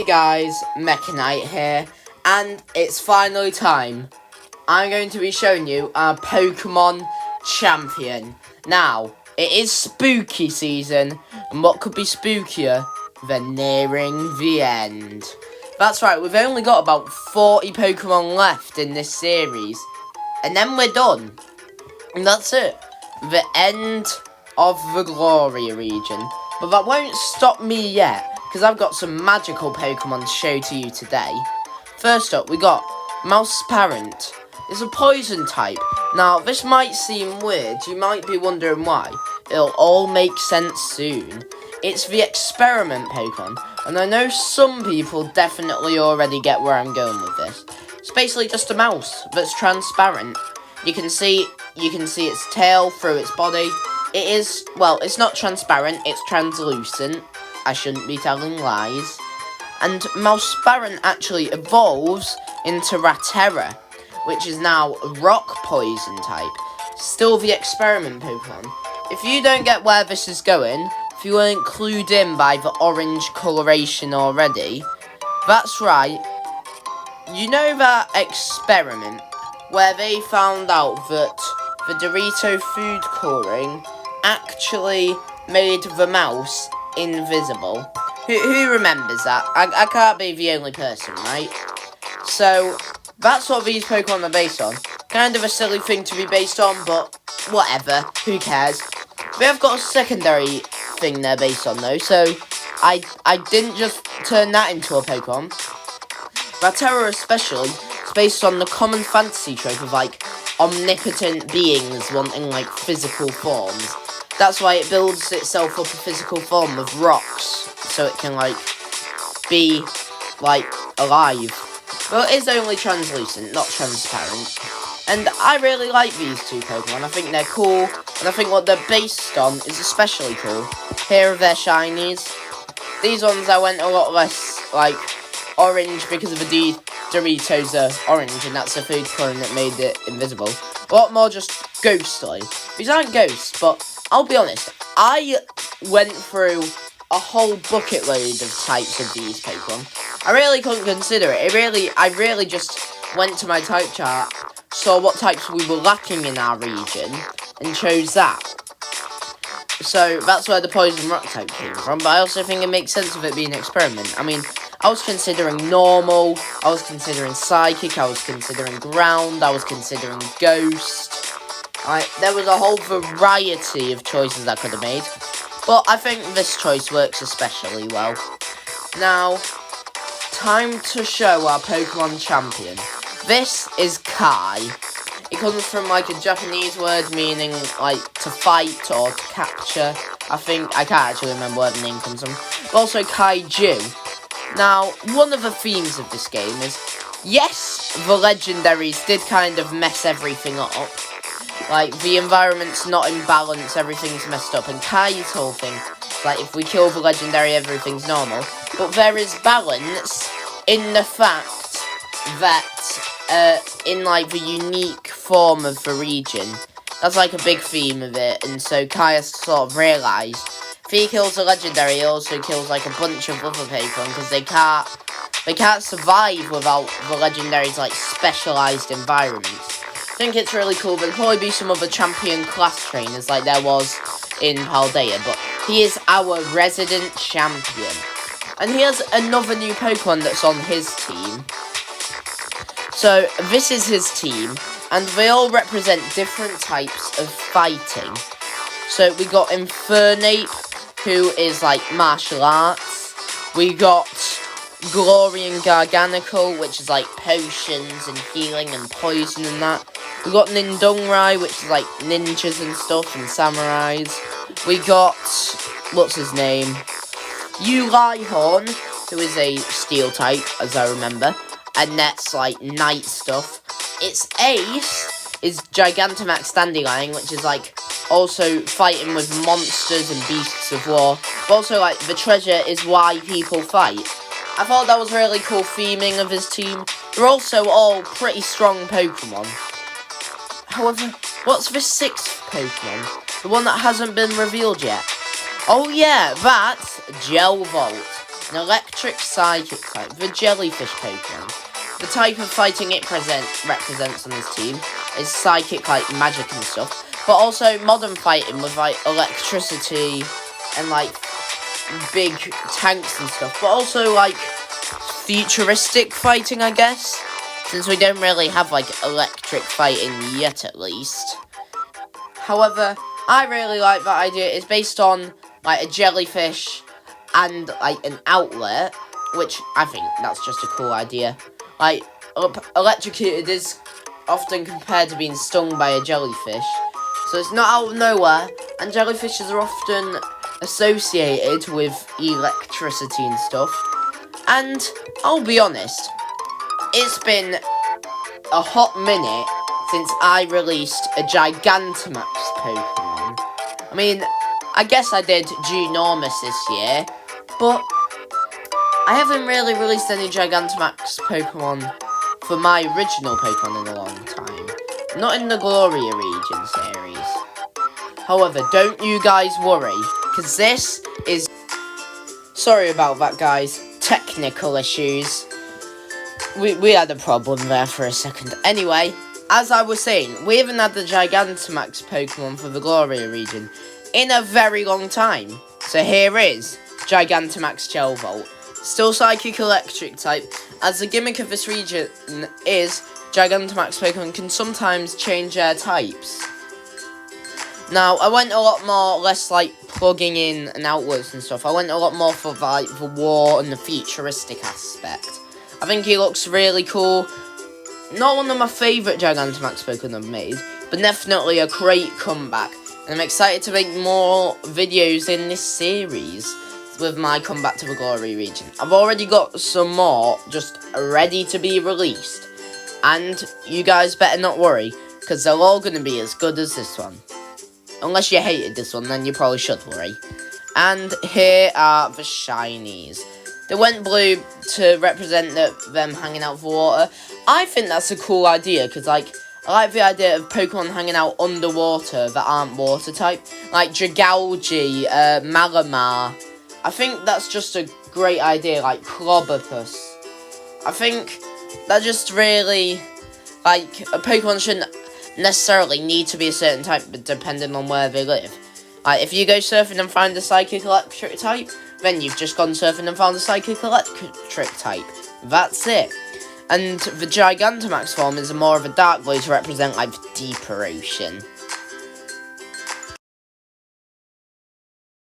Hey guys, Mechanite here, and it's finally time. I'm going to be showing you our Pokemon champion. Now, it is spooky season, and what could be spookier than nearing the end? That's right, we've only got about 40 Pokemon left in this series, and then we're done. And that's it. The end of the Gloria region. But that won't stop me yet, because I've got some magical Pokemon to show to you today. First up, we got Parent. It's a poison type. Now, this might seem weird. You might be wondering why. It'll all make sense soon. It's the experiment Pokemon, and I know some people definitely already get where I'm going with this. It's basically just a mouse that's transparent. You can see its tail through its body. It is, well, it's not transparent, it's translucent. I shouldn't be telling lies. And Parent actually evolves into Ratera, which is now a rock poison type. Still the experiment Pokemon. If you don't get where this is going, if you weren't clued in by the orange coloration already, that's right. You know that experiment where they found out that the Dorito food colouring actually made the mouse invisible? Who remembers that? I can't be the only person, right? So, that's what these Pokemon are based on. Kind of a silly thing to be based on, but whatever. Who cares? They have got a secondary thing they're based on, though, so I didn't just turn that into a Pokemon. Ratera especially is based on the common fantasy trope of, like, omnipotent beings wanting, like, physical forms. That's why it builds itself up a physical form with rocks, so it can, like, be, like, alive. Well, it is only translucent, not transparent. And I really like these two Pokemon. I think they're cool, and I think what they're based on is especially cool. Here are their shinies. These ones I went a lot less, like, orange because of the Doritos are orange, and that's the food coloring that made it invisible. A lot more just ghostly. These aren't ghosts, but I'll be honest, I went through a whole bucket load of types of these Pokemon. I really couldn't consider it. I really just went to my type chart, saw what types we were lacking in our region, and chose that. So that's where the poison rock type came from, but I also think it makes sense of it being an experiment. I mean, I was considering normal, I was considering psychic, I was considering ground, I was considering ghost. There was a whole variety of choices I could have made, but I think this choice works especially well. Now, time to show our Pokemon champion. This is Kai. It comes from, like, a Japanese word meaning, like, to fight or to capture. I can't actually remember where the name comes from. But also Kaiju. Now, one of the themes of this game is, yes, the legendaries did kind of mess everything up. Like, the environment's not in balance, everything's messed up, and Kai's whole thing, like, if we kill the legendary, everything's normal. But there is balance in the fact that, in, like, the unique form of the region. That's, like, a big theme of it, and so Kai has sort of realised, if he kills a legendary, he also kills, like, a bunch of other Pokemon, because they can't survive without the legendary's, like, specialised environments. I think it's really cool. There'll probably be some other champion class trainers like there was in Paldea, but he is our resident champion. And he has another new Pokemon that's on his team. So this is his team, and they all represent different types of fighting. So we got Infernape, who is like martial arts. We got Glorian Garganical, which is like potions and healing and poison and that. We got Nindungrai, which is like ninjas and stuff and samurais. We got, what's his name? Ulihorn, who is a steel type, as I remember. And that's like night stuff. Its ace is Gigantamax Dandelion, which is like also fighting with monsters and beasts of war. But also like the treasure is why people fight. I thought that was really cool theming of his team. They're also all pretty strong Pokemon. However, what's the sixth Pokemon? The one that hasn't been revealed yet? Oh yeah, that's Gelvolt. an electric psychic type, the jellyfish Pokemon. The type of fighting it represents on this team is psychic, like magic and stuff, but also modern fighting with like electricity and like big tanks and stuff, but also like futuristic fighting, I guess, since we don't really have like electric fighting yet, at least. However, I really like that idea. It's based on like a jellyfish and like an outlet, which I think that's just a cool idea. Like, electrocuted is often compared to being stung by a jellyfish, so it's not out of nowhere, and jellyfishes are often associated with electricity and stuff. And I'll be honest, it's been a hot minute since I released a Gigantamax Pokemon. I mean, I guess I did Ginormous this year, but I haven't really released any Gigantamax Pokemon for my original Pokemon in a long time. Not in the Gloria region series. However, don't you guys worry, because this is... Sorry about that, guys. Technical issues. We had a problem there for a second. Anyway, as I was saying, we haven't had the Gigantamax Pokemon for the Gloria region in a very long time. So here is Gigantamax Gelvolt. Still Psychic Electric type, as the gimmick of this region is Gigantamax Pokemon can sometimes change their types. Now, I went a lot more, less like plugging in and outwards and stuff. I went a lot more for like the war and the futuristic aspect. I think he looks really cool. Not one of my favourite Gigantamax Pokemon I've made, but definitely a great comeback. And I'm excited to make more videos in this series with my comeback to the Glory region. I've already got some more just ready to be released. And you guys better not worry, because they're all going to be as good as this one. Unless you hated this one, then you probably should worry. And here are the shinies. They went blue to represent them hanging out for water. I think that's a cool idea, because like, I like the idea of Pokemon hanging out underwater that aren't water type. Like Dragalge, Malamar. I think that's just a great idea, like Clobopus. I think that just really, like, a Pokemon shouldn't necessarily need to be a certain type, but depending on where they live. Like, if you go surfing and find a Psychic Electric type, then you've just gone surfing and found a Psychic Electric type. That's it. And the Gigantamax form is more of a dark blue to represent, like, the deeper ocean.